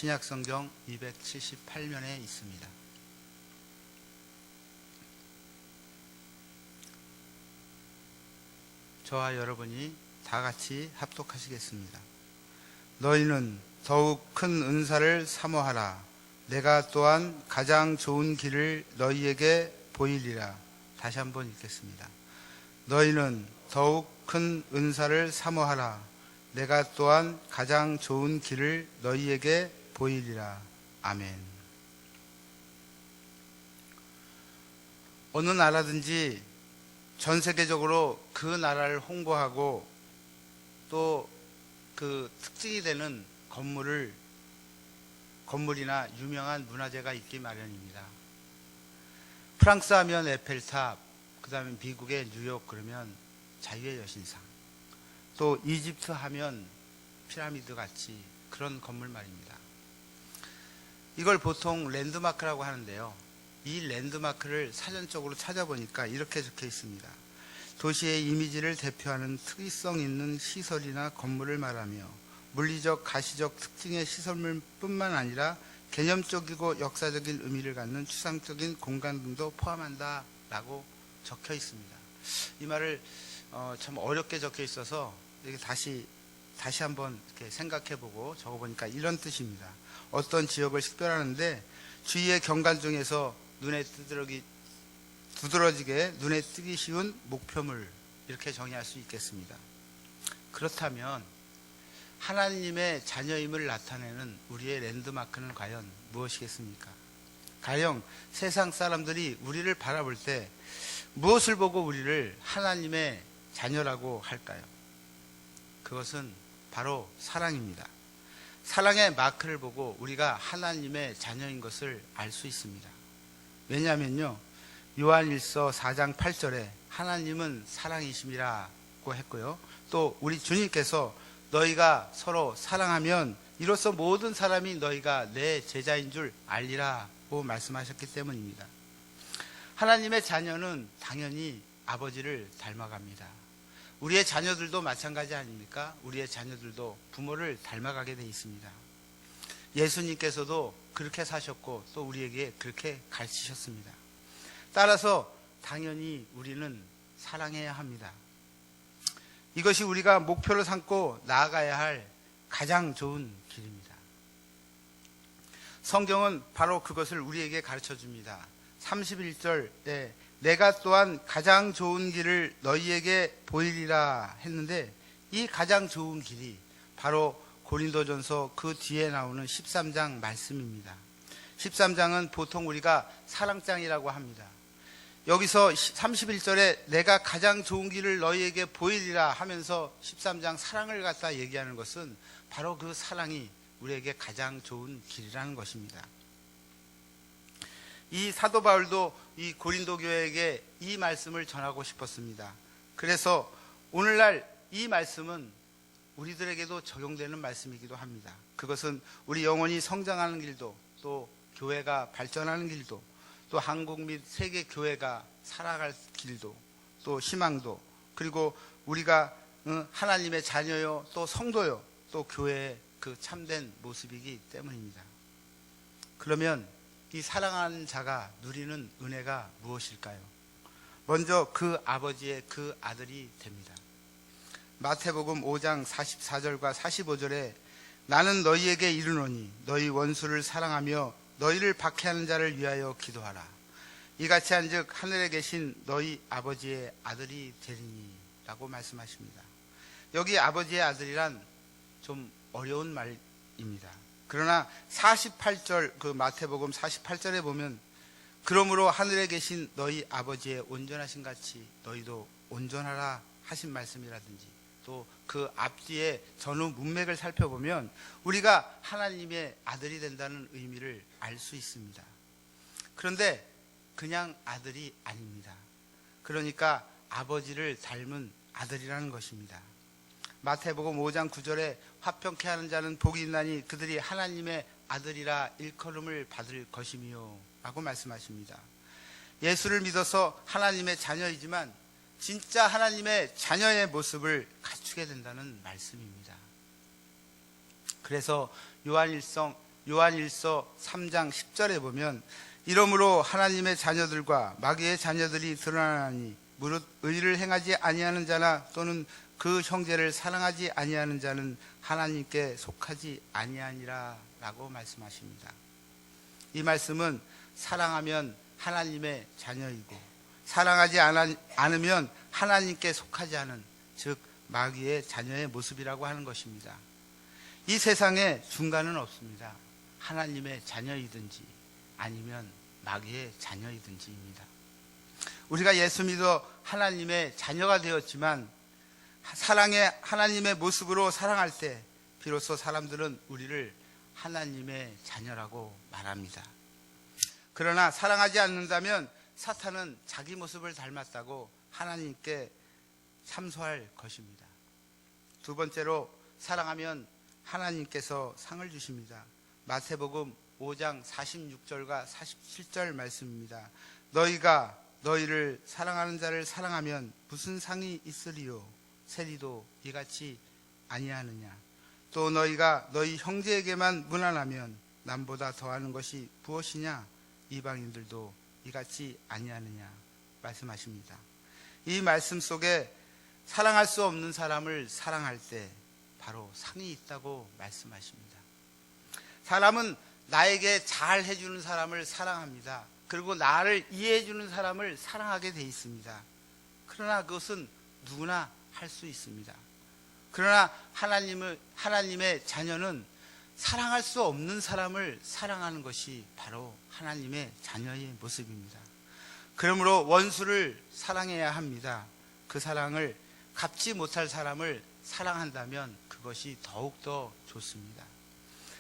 신약성경 278면에 있습니다. 저와 여러분이 다 같이 합독하시겠습니다. 너희는 더욱 큰 은사를 사모하라. 내가 또한 가장 좋은 길을 너희에게 보이리라. 다시 한번 읽겠습니다. 너희는 더욱 큰 은사를 사모하라. 내가 또한 가장 좋은 길을 너희에게 보이리라. 아멘. 어느 나라든지 전 세계적으로 그 나라를 홍보하고 또 그 특징이 되는 건물이나 유명한 문화재가 있기 마련입니다. 프랑스 하면 에펠탑, 그 다음에 미국의 뉴욕 그러면 자유의 여신상, 또 이집트 하면 피라미드 같이 그런 건물 말입니다. 이걸 보통 랜드마크라고 하는데요. 이 랜드마크를 사전적으로 찾아보니까 이렇게 적혀 있습니다. 도시의 이미지를 대표하는 특이성 있는 시설이나 건물을 말하며 물리적, 가시적 특징의 시설물뿐만 아니라 개념적이고 역사적인 의미를 갖는 추상적인 공간 등도 포함한다라고 적혀 있습니다. 이 말을 참 어렵게 적혀 있어서 이렇게 다시 한번 이렇게 생각해보고 적어보니까 이런 뜻입니다. 어떤 지역을 식별하는데 주위의 경관 중에서 두드러지게 눈에 띄기 쉬운 목표물, 이렇게 정의할 수 있겠습니다. 그렇다면 하나님의 자녀임을 나타내는 우리의 랜드마크는 과연 무엇이겠습니까? 가령 세상 사람들이 우리를 바라볼 때 무엇을 보고 우리를 하나님의 자녀라고 할까요? 그것은 바로 사랑입니다. 사랑의 마크를 보고 우리가 하나님의 자녀인 것을 알 수 있습니다. 왜냐하면요, 요한일서 4장 8절에 하나님은 사랑이심이라고 했고요, 또 우리 주님께서 너희가 서로 사랑하면 이로써 모든 사람이 너희가 내 제자인 줄 알리라고 말씀하셨기 때문입니다. 하나님의 자녀는 당연히 아버지를 닮아갑니다. 우리의 자녀들도 마찬가지 아닙니까? 우리의 자녀들도 부모를 닮아가게 되어 있습니다. 예수님께서도 그렇게 사셨고 또 우리에게 그렇게 가르치셨습니다. 따라서 당연히 우리는 사랑해야 합니다. 이것이 우리가 목표로 삼고 나아가야 할 가장 좋은 길입니다. 성경은 바로 그것을 우리에게 가르쳐 줍니다. 31절에 내가 또한 가장 좋은 길을 너희에게 보이리라 했는데, 이 가장 좋은 길이 바로 고린도전서 그 뒤에 나오는 13장 말씀입니다. 13장은 보통 우리가 사랑장이라고 합니다. 여기서 31절에 내가 가장 좋은 길을 너희에게 보이리라 하면서 13장 사랑을 갖다 얘기하는 것은 바로 그 사랑이 우리에게 가장 좋은 길이라는 것입니다. 이 사도 바울도 이 고린도 교회에게 이 말씀을 전하고 싶었습니다. 그래서 오늘날 이 말씀은 우리들에게도 적용되는 말씀이기도 합니다. 그것은 우리 영혼이 성장하는 길도, 또 교회가 발전하는 길도, 또 한국 및 세계 교회가 살아갈 길도, 또 희망도, 그리고 우리가 하나님의 자녀요, 또 성도요, 또 교회의 그 참된 모습이기 때문입니다. 그러면 이 사랑하는 자가 누리는 은혜가 무엇일까요? 먼저 그 아버지의 그 아들이 됩니다. 마태복음 5장 44절과 45절에 나는 너희에게 이르노니 너희 원수를 사랑하며 너희를 박해하는 자를 위하여 기도하라. 이같이 한즉 하늘에 계신 너희 아버지의 아들이 되리니 라고 말씀하십니다. 여기 아버지의 아들이란 좀 어려운 말입니다. 그러나 48절, 그 마태복음 48절에 보면 그러므로 하늘에 계신 너희 아버지의 온전하신 같이 너희도 온전하라 하신 말씀이라든지, 또 그 앞뒤에 전후 문맥을 살펴보면 우리가 하나님의 아들이 된다는 의미를 알 수 있습니다. 그런데 그냥 아들이 아닙니다. 그러니까 아버지를 닮은 아들이라는 것입니다. 마태복음 5장 9절에 화평케 하는 자는 복이 있나니 그들이 하나님의 아들이라 일컬음을 받을 것이며 라고 말씀하십니다. 예수를 믿어서 하나님의 자녀이지만 진짜 하나님의 자녀의 모습을 갖추게 된다는 말씀입니다. 그래서 요한일서 요한일서 3장 10절에 보면 이러므로 하나님의 자녀들과 마귀의 자녀들이 드러나니 무릇 의를 행하지 아니하는 자나 또는 그 형제를 사랑하지 아니하는 자는 하나님께 속하지 아니하니라 라고 말씀하십니다. 이 말씀은 사랑하면 하나님의 자녀이고 사랑하지 않으면 하나님께 속하지 않은, 즉 마귀의 자녀의 모습이라고 하는 것입니다. 이 세상에 중간은 없습니다. 하나님의 자녀이든지 아니면 마귀의 자녀이든지입니다. 우리가 예수 믿어 하나님의 자녀가 되었지만 사랑의 하나님의 모습으로 사랑할 때 비로소 사람들은 우리를 하나님의 자녀라고 말합니다. 그러나 사랑하지 않는다면 사탄은 자기 모습을 닮았다고 하나님께 참소할 것입니다. 두 번째로 사랑하면 하나님께서 상을 주십니다. 마태복음 5장 46절과 47절 말씀입니다. 너희가 너희를 사랑하는 자를 사랑하면 무슨 상이 있으리요? 세리도 이같이 아니하느냐? 또 너희가 너희 형제에게만 무난하면 남보다 더하는 것이 무엇이냐? 이방인들도 이같이 아니하느냐? 말씀하십니다. 이 말씀 속에 사랑할 수 없는 사람을 사랑할 때 바로 상이 있다고 말씀하십니다. 사람은 나에게 잘 해주는 사람을 사랑합니다. 그리고 나를 이해해주는 사람을 사랑하게 돼 있습니다. 그러나 그것은 누구나 할 수 있습니다. 그러나 하나님의 자녀는 사랑할 수 없는 사람을 사랑하는 것이 바로 하나님의 자녀의 모습입니다. 그러므로 원수를 사랑해야 합니다. 그 사랑을 갚지 못할 사람을 사랑한다면 그것이 더욱더 좋습니다.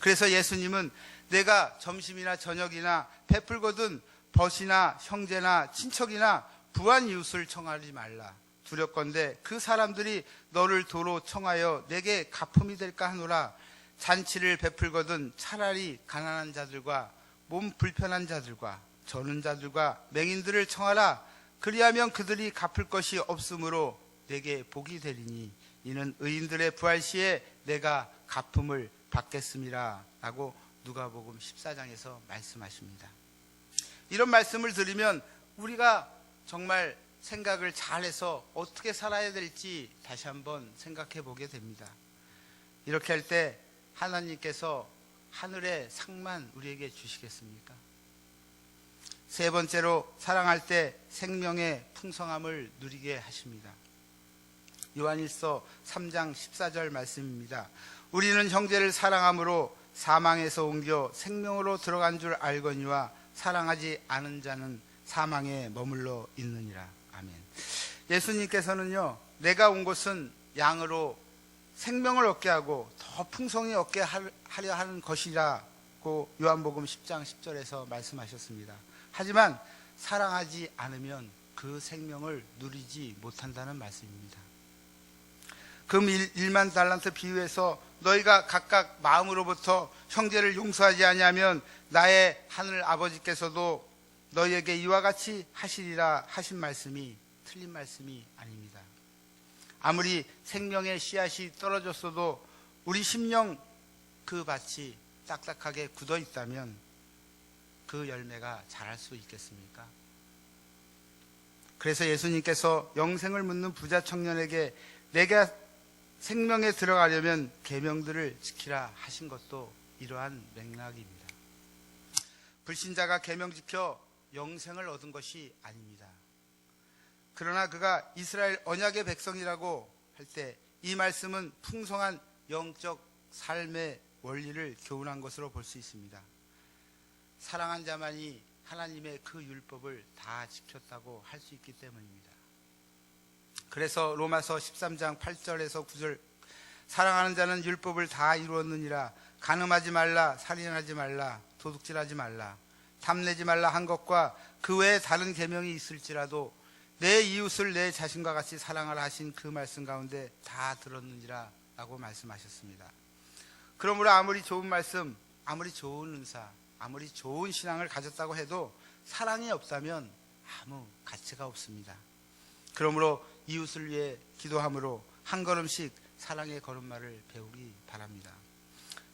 그래서 예수님은 내가 점심이나 저녁이나 베풀거든 벗이나 형제나 친척이나 부한 이웃을 청하지 말라. 두렵건대 그 사람들이 너를 도로 청하여 내게 갚음이 될까 하노라. 잔치를 베풀거든 차라리 가난한 자들과 몸 불편한 자들과 저는 자들과 맹인들을 청하라. 그리하면 그들이 갚을 것이 없으므로 내게 복이 되리니 이는 의인들의 부활 시에 내가 갚음을 받겠음이라 라고 누가복음 14장에서 말씀하십니다. 이런 말씀을 들으면 우리가 정말 생각을 잘해서 어떻게 살아야 될지 다시 한번 생각해 보게 됩니다. 이렇게 할 때 하나님께서 하늘의 상만 우리에게 주시겠습니까? 세 번째로 사랑할 때 생명의 풍성함을 누리게 하십니다. 요한일서 3장 14절 말씀입니다. 우리는 형제를 사랑함으로 사망에서 옮겨 생명으로 들어간 줄 알거니와 사랑하지 않은 자는 사망에 머물러 있느니라. 아멘. 예수님께서는요, 내가 온 것은 양으로 생명을 얻게 하고 더 풍성히 얻게 하려 하는 것이라고 요한복음 10장 10절에서 말씀하셨습니다. 하지만 사랑하지 않으면 그 생명을 누리지 못한다는 말씀입니다. 금 1만 달란트 비유에서 너희가 각각 마음으로부터 형제를 용서하지 아니하면 나의 하늘 아버지께서도 너희에게 이와 같이 하시리라 하신 말씀이 틀린 말씀이 아닙니다. 아무리 생명의 씨앗이 떨어졌어도 우리 심령 그 밭이 딱딱하게 굳어 있다면 그 열매가 자랄 수 있겠습니까? 그래서 예수님께서 영생을 묻는 부자 청년에게 내가 생명에 들어가려면 계명들을 지키라 하신 것도 이러한 맥락입니다. 불신자가 계명 지켜 영생을 얻은 것이 아닙니다. 그러나 그가 이스라엘 언약의 백성이라고 할 때 이 말씀은 풍성한 영적 삶의 원리를 교훈한 것으로 볼 수 있습니다. 사랑한 자만이 하나님의 그 율법을 다 지켰다고 할 수 있기 때문입니다. 그래서 로마서 13장 8절에서 9절 사랑하는 자는 율법을 다 이루었느니라. 간음하지 말라, 살인하지 말라, 도둑질하지 말라, 탐내지 말라 한 것과 그 외에 다른 계명이 있을지라도 내 이웃을 내 자신과 같이 사랑하라 하신 그 말씀 가운데 다 들었느니라 라고 말씀하셨습니다. 그러므로 아무리 좋은 말씀, 아무리 좋은 은사, 아무리 좋은 신앙을 가졌다고 해도 사랑이 없다면 아무 가치가 없습니다. 그러므로 이웃을 위해 기도함으로 한 걸음씩 사랑의 걸음마를 배우기 바랍니다.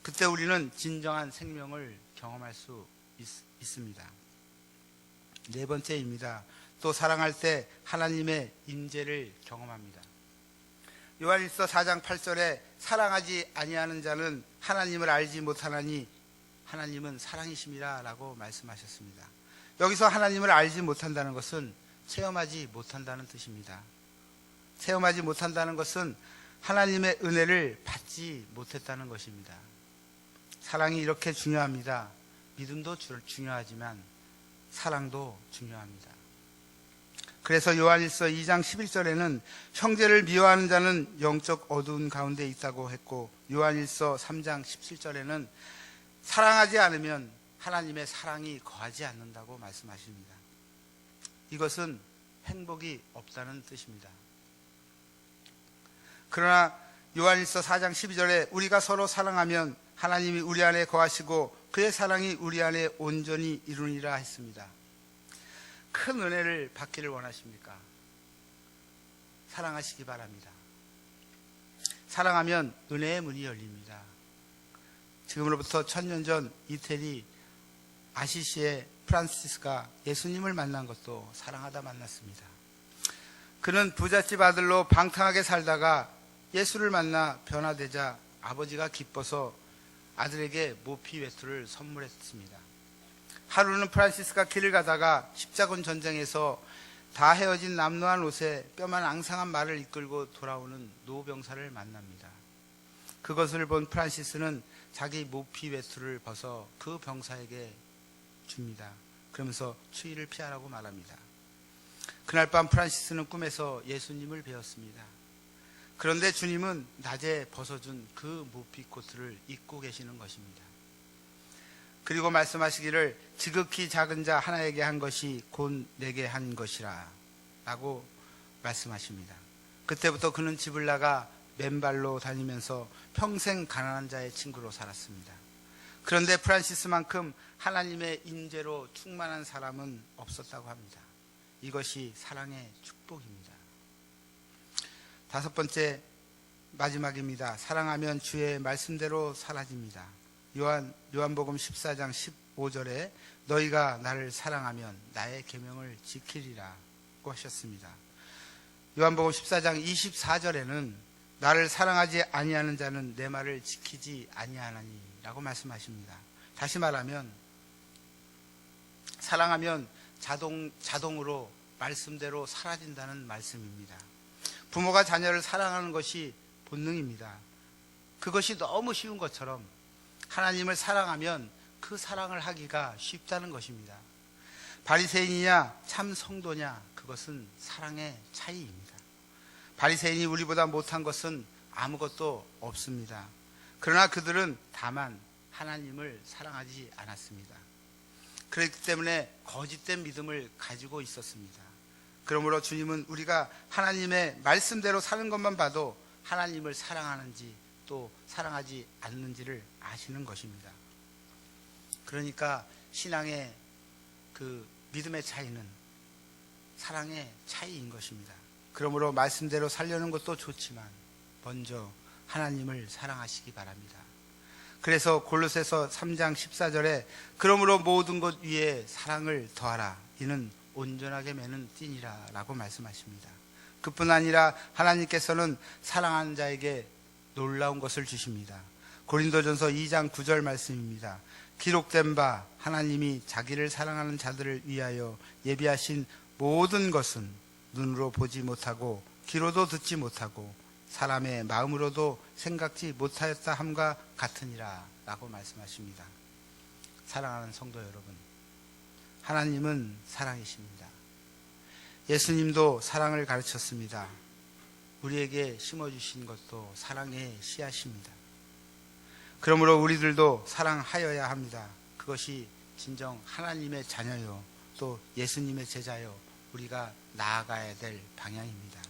그때 우리는 진정한 생명을 경험할 수 있습니다. 네 번째입니다. 또 사랑할 때 하나님의 임재를 경험합니다. 요한일서 4장 8절에 사랑하지 아니하는 자는 하나님을 알지 못하나니 하나님은 사랑이심이라 라고 말씀하셨습니다. 여기서 하나님을 알지 못한다는 것은 체험하지 못한다는 뜻입니다. 체험하지 못한다는 것은 하나님의 은혜를 받지 못했다는 것입니다. 사랑이 이렇게 중요합니다. 믿음도 중요하지만 사랑도 중요합니다. 그래서 요한일서 2장 11절에는 형제를 미워하는 자는 영적 어두운 가운데 있다고 했고, 요한일서 3장 17절에는 사랑하지 않으면 하나님의 사랑이 거하지 않는다고 말씀하십니다. 이것은 행복이 없다는 뜻입니다. 그러나 요한일서 4장 12절에 우리가 서로 사랑하면 하나님이 우리 안에 거하시고 그의 사랑이 우리 안에 온전히 이루니라 했습니다. 큰 은혜를 받기를 원하십니까? 사랑하시기 바랍니다. 사랑하면 은혜의 문이 열립니다. 지금으로부터 1000년 전 이태리 아시시의 프란시스가 예수님을 만난 것도 사랑하다 만났습니다. 그는 부잣집 아들로 방탕하게 살다가 예수를 만나 변화되자 아버지가 기뻐서 아들에게 모피 외투를 선물했습니다. 하루는 프란시스가 길을 가다가 십자군 전쟁에서 다 헤어진 남루한 옷에 뼈만 앙상한 말을 이끌고 돌아오는 노병사를 만납니다. 그것을 본 프란시스는 자기 모피 외투를 벗어 그 병사에게 줍니다. 그러면서 추위를 피하라고 말합니다. 그날 밤 프란시스는 꿈에서 예수님을 뵈었습니다. 그런데 주님은 낮에 벗어준 그 모피 코트를 입고 계시는 것입니다. 그리고 말씀하시기를 지극히 작은 자 하나에게 한 것이 곧 내게 한 것이라 라고 말씀하십니다. 그때부터 그는 집을 나가 맨발로 다니면서 평생 가난한 자의 친구로 살았습니다. 그런데 프란시스만큼 하나님의 임재로 충만한 사람은 없었다고 합니다. 이것이 사랑의 축복입니다. 다섯 번째, 마지막입니다. 사랑하면 주의 말씀대로 사라집니다. 요한복음 14장 15절에 너희가 나를 사랑하면 나의 계명을 지키리라고 하셨습니다. 요한복음 14장 24절에는 나를 사랑하지 아니하는 자는 내 말을 지키지 아니하나니 라고 말씀하십니다. 다시 말하면 사랑하면 자동으로 말씀대로 사라진다는 말씀입니다. 부모가 자녀를 사랑하는 것이 본능입니다. 그것이 너무 쉬운 것처럼 하나님을 사랑하면 그 사랑을 하기가 쉽다는 것입니다. 바리새인이냐 참 성도냐 그것은 사랑의 차이입니다. 바리새인이 우리보다 못한 것은 아무것도 없습니다. 그러나 그들은 다만 하나님을 사랑하지 않았습니다. 그렇기 때문에 거짓된 믿음을 가지고 있었습니다. 그러므로 주님은 우리가 하나님의 말씀대로 사는 것만 봐도 하나님을 사랑하는지 또 사랑하지 않는지를 아시는 것입니다. 그러니까 신앙의 그 믿음의 차이는 사랑의 차이인 것입니다. 그러므로 말씀대로 살려는 것도 좋지만 먼저 하나님을 사랑하시기 바랍니다. 그래서 골로새서 3장 14절에 그러므로 모든 것 위에 사랑을 더하라. 이는 온전하게 매는 띠니라 라고 말씀하십니다. 그뿐 아니라 하나님께서는 사랑하는 자에게 놀라운 것을 주십니다. 고린도전서 2장 9절 말씀입니다. 기록된 바 하나님이 자기를 사랑하는 자들을 위하여 예비하신 모든 것은 눈으로 보지 못하고 귀로도 듣지 못하고 사람의 마음으로도 생각지 못하였다 함과 같으니라 라고 말씀하십니다. 사랑하는 성도 여러분, 하나님은 사랑이십니다. 예수님도 사랑을 가르쳤습니다. 우리에게 심어주신 것도 사랑의 씨앗입니다. 그러므로 우리들도 사랑하여야 합니다. 그것이 진정 하나님의 자녀요 또 예수님의 제자요 우리가 나아가야 될 방향입니다.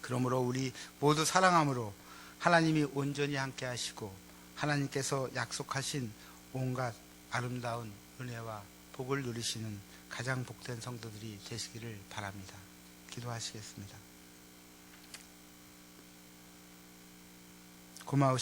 그러므로 우리 모두 사랑함으로 하나님이 온전히 함께 하시고 하나님께서 약속하신 온갖 아름다운 은혜와 복을 누리시는 가장 복된 성도들이 되시기를 바랍니다. 기도하시겠습니다. 고마우신